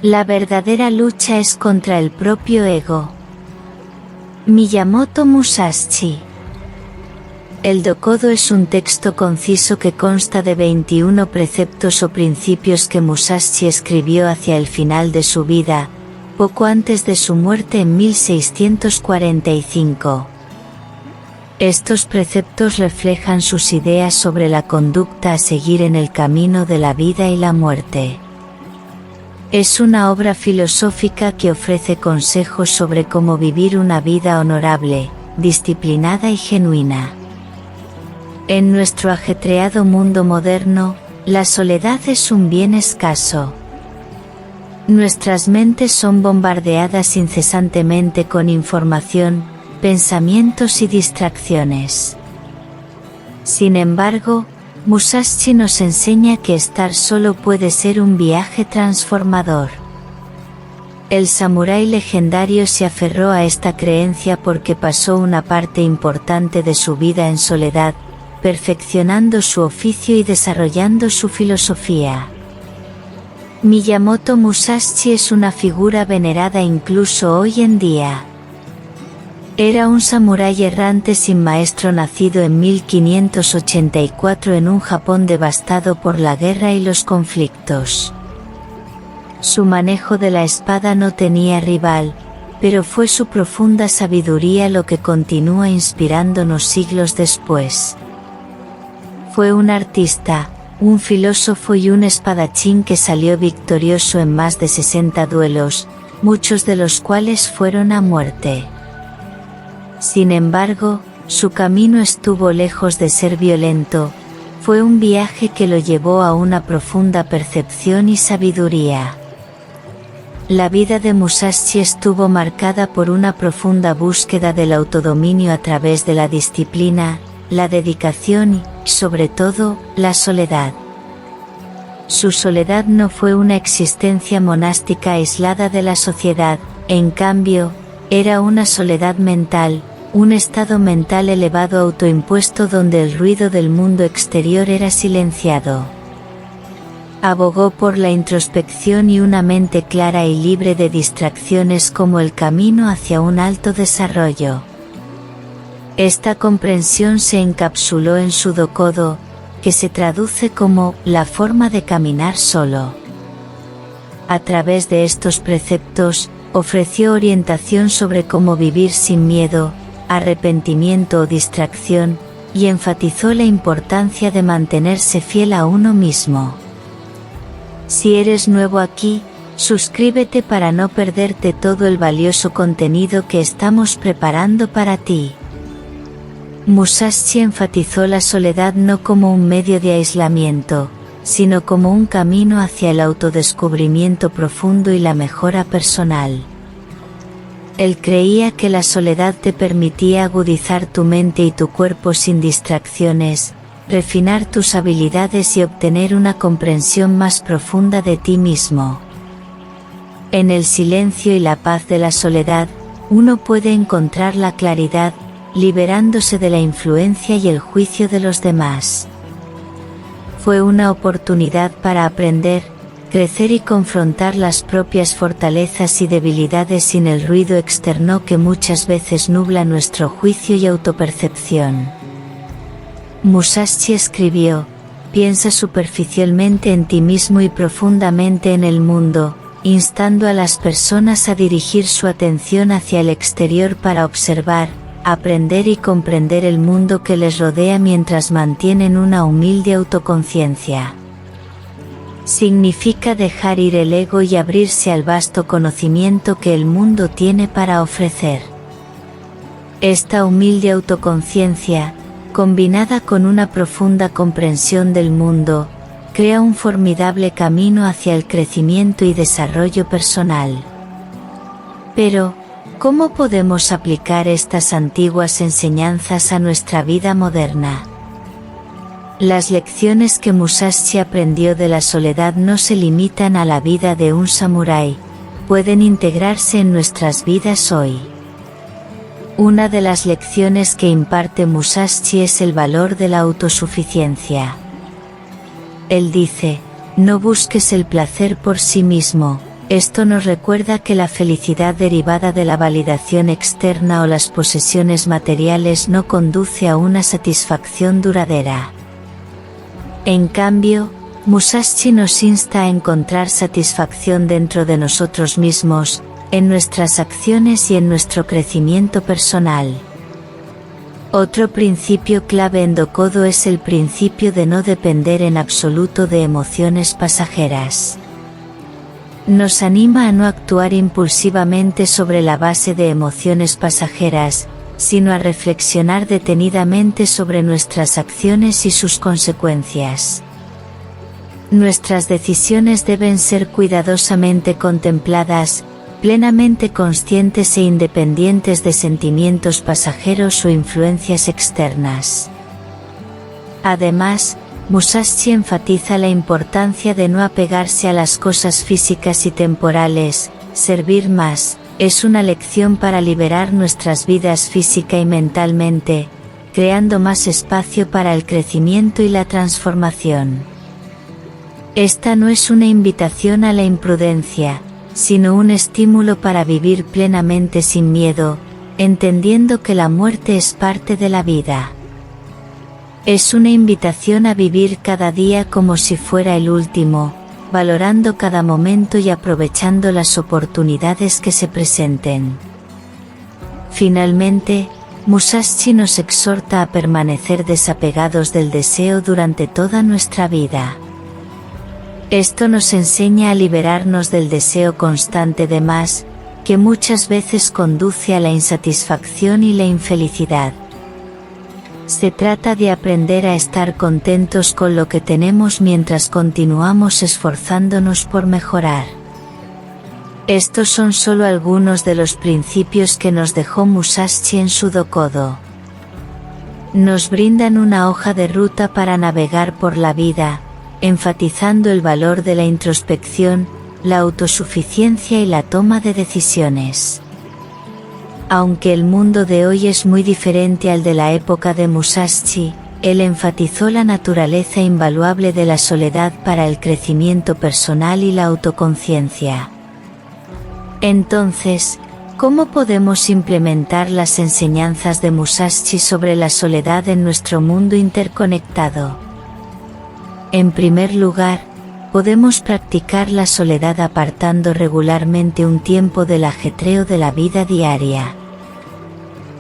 La verdadera lucha es contra el propio ego. Miyamoto Musashi. El Dokodo es un texto conciso que consta de 21 preceptos o principios que Musashi escribió hacia el final de su vida, poco antes de su muerte en 1645. Estos preceptos reflejan sus ideas sobre la conducta a seguir en el camino de la vida y la muerte. Es una obra filosófica que ofrece consejos sobre cómo vivir una vida honorable, disciplinada y genuina. En nuestro ajetreado mundo moderno, la soledad es un bien escaso. Nuestras mentes son bombardeadas incesantemente con información, pensamientos y distracciones. Sin embargo, Musashi nos enseña que estar solo puede ser un viaje transformador. El samurái legendario se aferró a esta creencia porque pasó una parte importante de su vida en soledad, perfeccionando su oficio y desarrollando su filosofía. Miyamoto Musashi es una figura venerada incluso hoy en día. Era un samurái errante sin maestro nacido en 1584 en un Japón devastado por la guerra y los conflictos. Su manejo de la espada no tenía rival, pero fue su profunda sabiduría lo que continúa inspirándonos siglos después. Fue un artista, un filósofo y un espadachín que salió victorioso en más de 60 duelos, muchos de los cuales fueron a muerte. Sin embargo, su camino estuvo lejos de ser violento, fue un viaje que lo llevó a una profunda percepción y sabiduría. La vida de Musashi estuvo marcada por una profunda búsqueda del autodominio a través de la disciplina, la dedicación y, sobre todo, la soledad. Su soledad no fue una existencia monástica aislada de la sociedad, en cambio, era una soledad mental, un estado mental elevado autoimpuesto donde el ruido del mundo exterior era silenciado. Abogó por la introspección y una mente clara y libre de distracciones como el camino hacia un alto desarrollo. Esta comprensión se encapsuló en su Dokodo, que se traduce como la forma de caminar solo. A través de estos preceptos, ofreció orientación sobre cómo vivir sin miedo, arrepentimiento o distracción, y enfatizó la importancia de mantenerse fiel a uno mismo. Si eres nuevo aquí, suscríbete para no perderte todo el valioso contenido que estamos preparando para ti. Musashi enfatizó la soledad no como un medio de aislamiento, sino como un camino hacia el autodescubrimiento profundo y la mejora personal. Él creía que la soledad te permitía agudizar tu mente y tu cuerpo sin distracciones, refinar tus habilidades y obtener una comprensión más profunda de ti mismo. En el silencio y la paz de la soledad, uno puede encontrar la claridad, liberándose de la influencia y el juicio de los demás. Fue una oportunidad para aprender, crecer y confrontar las propias fortalezas y debilidades sin el ruido externo que muchas veces nubla nuestro juicio y autopercepción. Musashi escribió: piensa superficialmente en ti mismo y profundamente en el mundo, instando a las personas a dirigir su atención hacia el exterior para observar, aprender y comprender el mundo que les rodea mientras mantienen una humilde autoconciencia. Significa dejar ir el ego y abrirse al vasto conocimiento que el mundo tiene para ofrecer. Esta humilde autoconciencia, combinada con una profunda comprensión del mundo, crea un formidable camino hacia el crecimiento y desarrollo personal. Pero, ¿cómo podemos aplicar estas antiguas enseñanzas a nuestra vida moderna? Las lecciones que Musashi aprendió de la soledad no se limitan a la vida de un samurái, pueden integrarse en nuestras vidas hoy. Una de las lecciones que imparte Musashi es el valor de la autosuficiencia. Él dice: no busques el placer por sí mismo, Esto nos recuerda que la felicidad derivada de la validación externa o las posesiones materiales no conduce a una satisfacción duradera. En cambio, Musashi nos insta a encontrar satisfacción dentro de nosotros mismos, en nuestras acciones y en nuestro crecimiento personal. Otro principio clave en Dokodo es el principio de no depender en absoluto de emociones pasajeras. Nos anima a no actuar impulsivamente sobre la base de emociones pasajeras, sino a reflexionar detenidamente sobre nuestras acciones y sus consecuencias. Nuestras decisiones deben ser cuidadosamente contempladas, plenamente conscientes e independientes de sentimientos pasajeros o influencias externas. Además, Musashi enfatiza la importancia de no apegarse a las cosas físicas y temporales. Servir más es una lección para liberar nuestras vidas física y mentalmente, creando más espacio para el crecimiento y la transformación. Esta no es una invitación a la imprudencia, sino un estímulo para vivir plenamente sin miedo, entendiendo que la muerte es parte de la vida. Es una invitación a vivir cada día como si fuera el último, valorando cada momento y aprovechando las oportunidades que se presenten. Finalmente, Musashi nos exhorta a permanecer desapegados del deseo durante toda nuestra vida. Esto nos enseña a liberarnos del deseo constante de más, que muchas veces conduce a la insatisfacción y la infelicidad. Se trata de aprender a estar contentos con lo que tenemos mientras continuamos esforzándonos por mejorar. Estos son solo algunos de los principios que nos dejó Musashi en su Dokodo. Nos brindan una hoja de ruta para navegar por la vida, enfatizando el valor de la introspección, la autosuficiencia y la toma de decisiones. Aunque el mundo de hoy es muy diferente al de la época de Musashi, él enfatizó la naturaleza invaluable de la soledad para el crecimiento personal y la autoconciencia. Entonces, ¿cómo podemos implementar las enseñanzas de Musashi sobre la soledad en nuestro mundo interconectado? En primer lugar, podemos practicar la soledad apartando regularmente un tiempo del ajetreo de la vida diaria.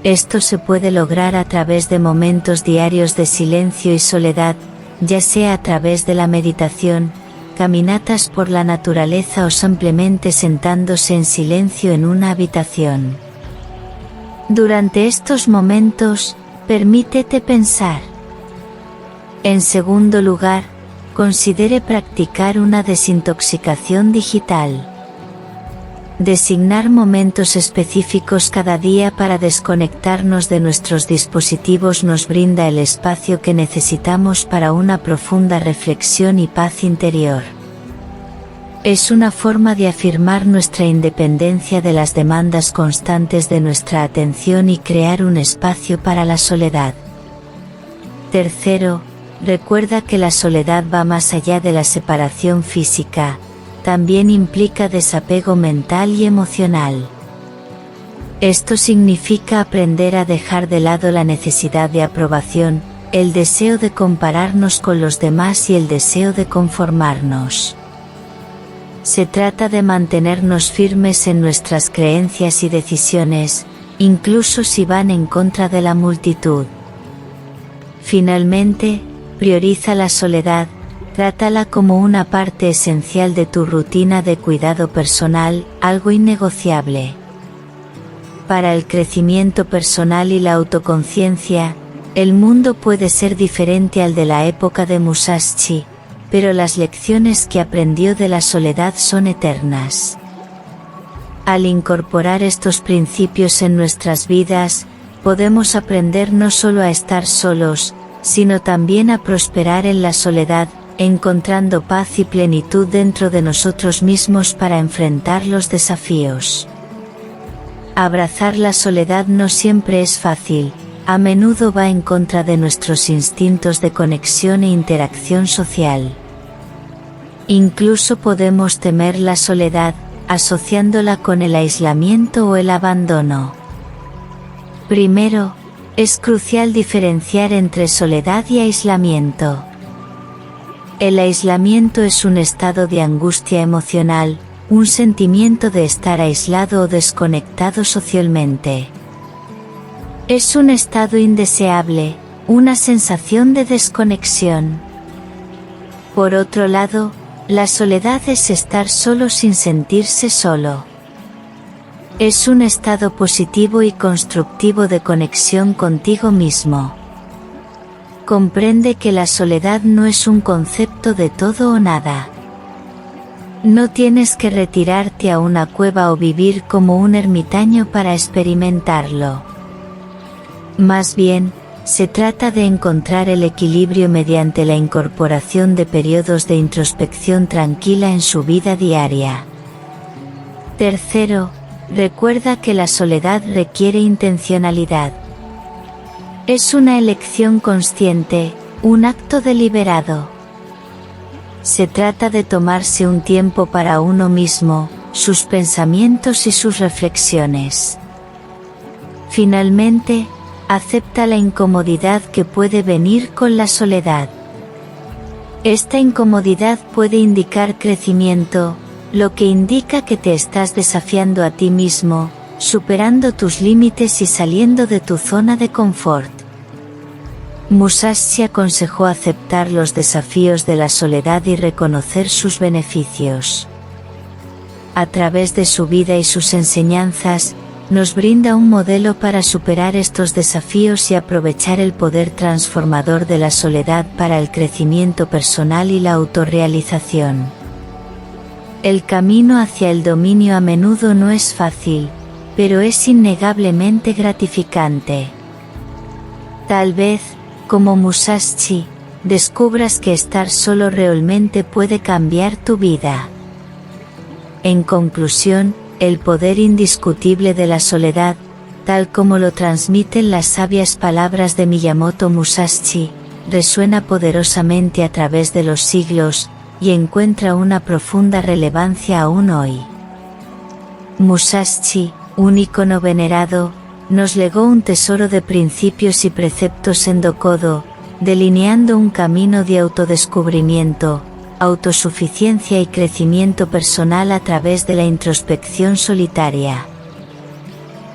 Esto se puede lograr a través de momentos diarios de silencio y soledad, ya sea a través de la meditación, caminatas por la naturaleza o simplemente sentándose en silencio en una habitación. Durante estos momentos, permítete pensar. En segundo lugar, considere practicar una desintoxicación digital. Designar momentos específicos cada día para desconectarnos de nuestros dispositivos nos brinda el espacio que necesitamos para una profunda reflexión y paz interior. Es una forma de afirmar nuestra independencia de las demandas constantes de nuestra atención y crear un espacio para la soledad. Tercero, recuerda que la soledad va más allá de la separación física. También implica desapego mental y emocional. Esto significa aprender a dejar de lado la necesidad de aprobación, el deseo de compararnos con los demás y el deseo de conformarnos. Se trata de mantenernos firmes en nuestras creencias y decisiones, incluso si van en contra de la multitud. Finalmente, prioriza la soledad. Trátala como una parte esencial de tu rutina de cuidado personal, algo innegociable. Para el crecimiento personal y la autoconciencia, el mundo puede ser diferente al de la época de Musashi, pero las lecciones que aprendió de la soledad son eternas. Al incorporar estos principios en nuestras vidas, podemos aprender no solo a estar solos, sino también a prosperar en la soledad, encontrando paz y plenitud dentro de nosotros mismos para enfrentar los desafíos. Abrazar la soledad no siempre es fácil, a menudo va en contra de nuestros instintos de conexión e interacción social. Incluso podemos temer la soledad, asociándola con el aislamiento o el abandono. Primero, es crucial diferenciar entre soledad y aislamiento. El aislamiento es un estado de angustia emocional, un sentimiento de estar aislado o desconectado socialmente. Es un estado indeseable, una sensación de desconexión. Por otro lado, la soledad es estar solo sin sentirse solo. Es un estado positivo y constructivo de conexión contigo mismo. Comprende que la soledad no es un concepto de todo o nada. No tienes que retirarte a una cueva o vivir como un ermitaño para experimentarlo. Más bien, se trata de encontrar el equilibrio mediante la incorporación de periodos de introspección tranquila en su vida diaria. Tercero, recuerda que la soledad requiere intencionalidad. Es una elección consciente, un acto deliberado. Se trata de tomarse un tiempo para uno mismo, sus pensamientos y sus reflexiones. Finalmente, acepta la incomodidad que puede venir con la soledad. Esta incomodidad puede indicar crecimiento, lo que indica que te estás desafiando a ti mismo, superando tus límites y saliendo de tu zona de confort. Musashi aconsejó aceptar los desafíos de la soledad y reconocer sus beneficios. A través de su vida y sus enseñanzas, nos brinda un modelo para superar estos desafíos y aprovechar el poder transformador de la soledad para el crecimiento personal y la autorrealización. El camino hacia el dominio a menudo no es fácil, pero es innegablemente gratificante. Tal vez, como Musashi, descubras que estar solo realmente puede cambiar tu vida. En conclusión, el poder indiscutible de la soledad, tal como lo transmiten las sabias palabras de Miyamoto Musashi, resuena poderosamente a través de los siglos, y encuentra una profunda relevancia aún hoy. Musashi, un ícono venerado, nos legó un tesoro de principios y preceptos en Dokodo, delineando un camino de autodescubrimiento, autosuficiencia y crecimiento personal a través de la introspección solitaria.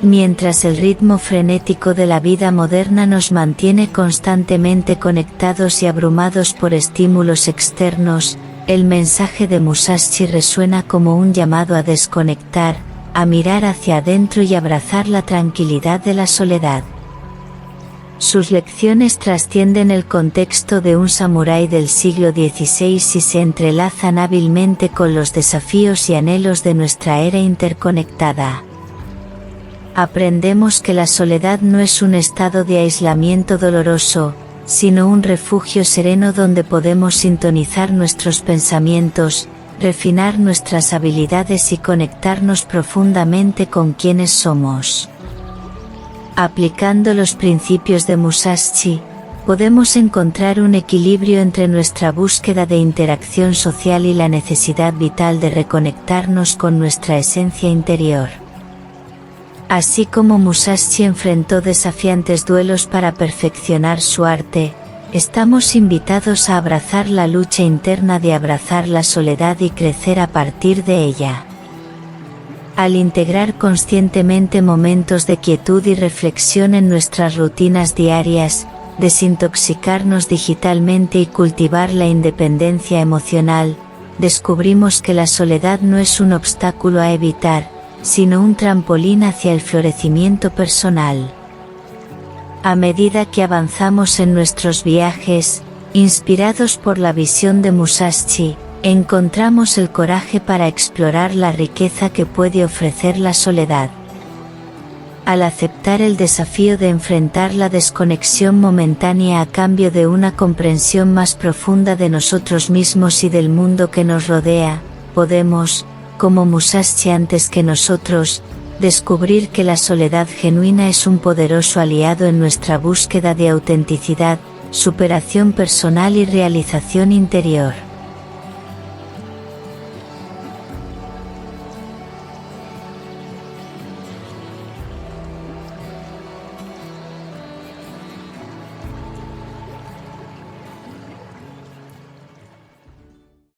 Mientras el ritmo frenético de la vida moderna nos mantiene constantemente conectados y abrumados por estímulos externos, el mensaje de Musashi resuena como un llamado a desconectar, a mirar hacia adentro y abrazar la tranquilidad de la soledad. Sus lecciones trascienden el contexto de un samurái del siglo XVI y se entrelazan hábilmente con los desafíos y anhelos de nuestra era interconectada. Aprendemos que la soledad no es un estado de aislamiento doloroso, sino un refugio sereno donde podemos sintonizar nuestros pensamientos, refinar nuestras habilidades y conectarnos profundamente con quienes somos. Aplicando los principios de Musashi, podemos encontrar un equilibrio entre nuestra búsqueda de interacción social y la necesidad vital de reconectarnos con nuestra esencia interior. Así como Musashi enfrentó desafiantes duelos para perfeccionar su arte, estamos invitados a abrazar la lucha interna de abrazar la soledad y crecer a partir de ella. Al integrar conscientemente momentos de quietud y reflexión en nuestras rutinas diarias, desintoxicarnos digitalmente y cultivar la independencia emocional, descubrimos que la soledad no es un obstáculo a evitar, sino un trampolín hacia el florecimiento personal. A medida que avanzamos en nuestros viajes, inspirados por la visión de Musashi, encontramos el coraje para explorar la riqueza que puede ofrecer la soledad. Al aceptar el desafío de enfrentar la desconexión momentánea a cambio de una comprensión más profunda de nosotros mismos y del mundo que nos rodea, podemos, como Musashi antes que nosotros, descubrir que la soledad genuina es un poderoso aliado en nuestra búsqueda de autenticidad, superación personal y realización interior.